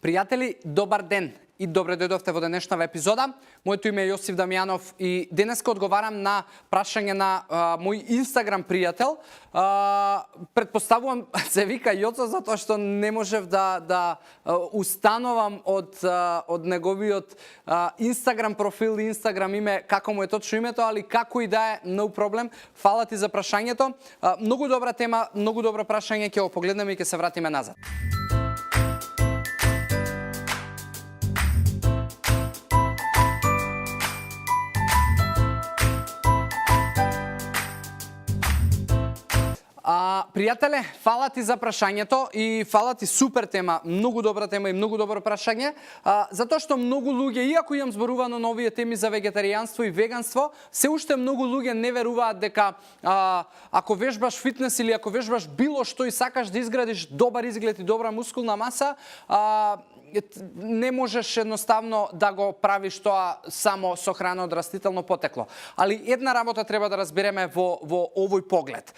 Пријатели, добар ден и добре дојдовте во денешнава епизода. Моето име е Јосиф Дамјанов и денеска одговарам на прашање на мој Инстаграм пријател. Предпоставувам се вика Јоцо затоа што не можев да установам од неговиот Инстаграм профил и Инстаграм име како му е точно името, али како и да е, no problem. Фала ти за прашањето. Многу добра тема, многу добро прашање, ќе го погледнеме и ќе се вратиме назад. Пријателе, фала ти за прашањето и фала ти, супер тема, многу добра тема и многу добро прашање, затоа што многу луѓе, иако имам зборувано на овие теми за вегетаријанство и веганство, се уште многу луѓе не веруваат дека ако вежбаш фитнес или ако вежбаш било што и сакаш да изградиш добар изглед и добра мускулна маса, не можеш едноставно да го правиш тоа само со храна од растително потекло. Али една работа треба да разбереме во овој поглед.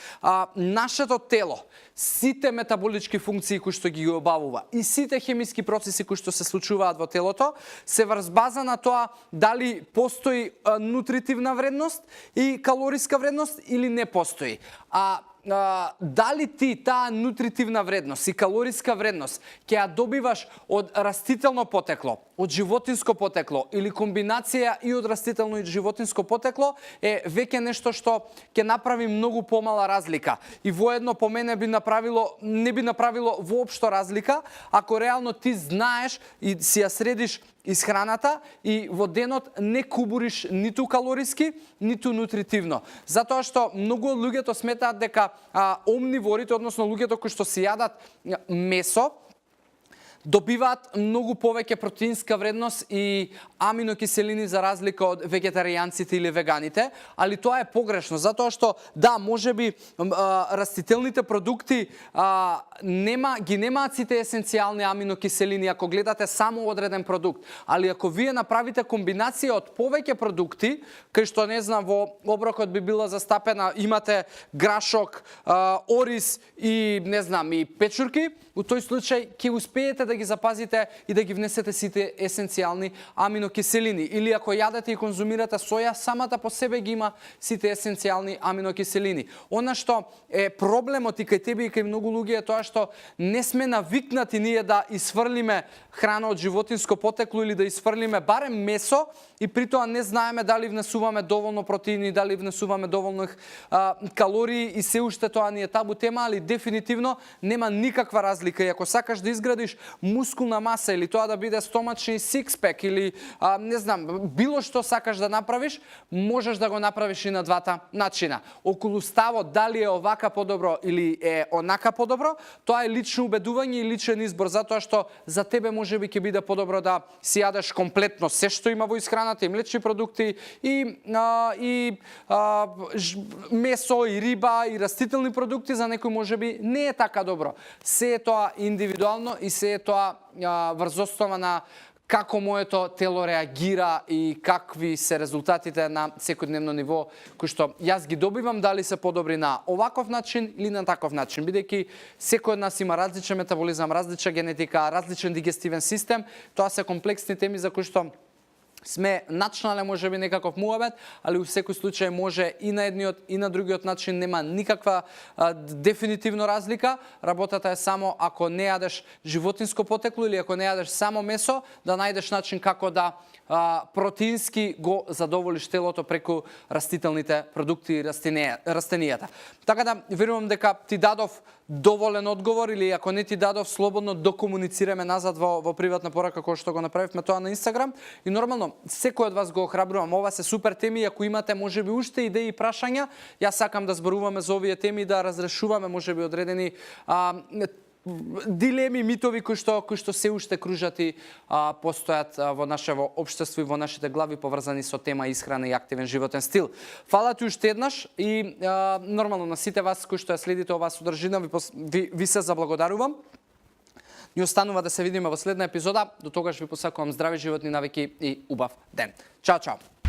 Нашето тело, сите метаболички функции кои што ги обавува и сите хемиски процеси кои што се случуваат во телото се врз база на тоа дали постои нутритивна вредност и калориска вредност или не постои. Дали ти таа нутритивна вредност и калориска вредност ќе ја добиваш од растително потекло, од животинско потекло или комбинација и од растително и животинско потекло, е веќе нешто што ќе направи многу помала разлика. И воедно по мене не би направило воопшто разлика ако реално ти знаеш и си ја средиш исхраната и во денот не кубуриш ниту калориски, ниту нутритивно. Затоа што многу од луѓето сметаат дека омниворите, односно луѓето кои што си јадат месо, добиваат многу повеќе протеинска вредност и аминокиселини за разлика од вегетаријанците или веганите, али тоа е погрешно, затоа што да, можеби растителните продукти ги немаат сите есенцијални аминокиселини ако гледате само одреден продукт, али ако вие направите комбинација од повеќе продукти, кај што не знам во оброкот би била застапена, имате грашок, ориз и не знам и печурки, у тој случај ќе успеете да ги запазите и да ги внесете сите есенцијални аминокиселини. Или ако јадете и конзумирате соја, самата по себе ги има сите есенцијални аминокиселини. Она што е проблемот и кај тебе и кај многу луѓе е тоа што не сме навикнати ние да исфрлиме храна од животинско потекло или да исфрлиме барем месо и при тоа не знаеме дали внесуваме доволно протеини, дали внесуваме доволно калории и се уште тоа ни е табу тема, али дефинитивно нема никаква разлика. И ако сакаш да изградиш мускулна маса или тоа да биде стомачни сикспек или не знам, било што сакаш да направиш, можеш да го направиш и на двата начина. Околу ставот дали е овака подобро или е онака подобро, тоа е лично убедување и личен избор, затоа што за тебе можеби ќе биде подобро да си јадеш комплетно се што има во исхраната, и млечни продукти, и месо, и риба, и растителни продукти, за некој можеби не е така добро. Се е тоа индивидуално и се е тоа врз основа на како моето тело реагира и какви се резултатите на секојдневно ниво кои што јас ги добивам, дали се подобри на оваков начин или на таков начин, бидејќи секој од нас има различен метаболизам, различна генетика, различен дигестивен систем. Тоа се комплексни теми за кои што сме начнале можеби некаков муабет, али у секој случај може и на едниот и на другиот начин, нема никаква дефинитивно разлика. Работата е само ако не јадеш животинско потекло или ако не јадеш само месо, да најдеш начин како да протеински го задоволиш телото преку растителните продукти и растенијата. Така да верувам дека ти дадов доволен одговор, или ако не ти дадов, слободно докомуницираме назад во приватна порака која што го направивме тоа на Инстаграм. И нормално секој од вас го охрабрувам, ова се супер теми, ако имате можеби уште идеи и прашања, јас сакам да зборуваме за овие теми, да разрешуваме можеби одредени дилеми, митови кои што се уште кружат и постојат во нашето општество и во нашите глави поврзани со тема исхрана и активен животен стил. Фала ти уште еднаш и нормално на сите вас кои што ја следите оваа содржина ви се заблагодарувам. Ни останува да се видиме во следна епизода. До тогаш ви посакувам здрави животни навики и убав ден. Чао, чао!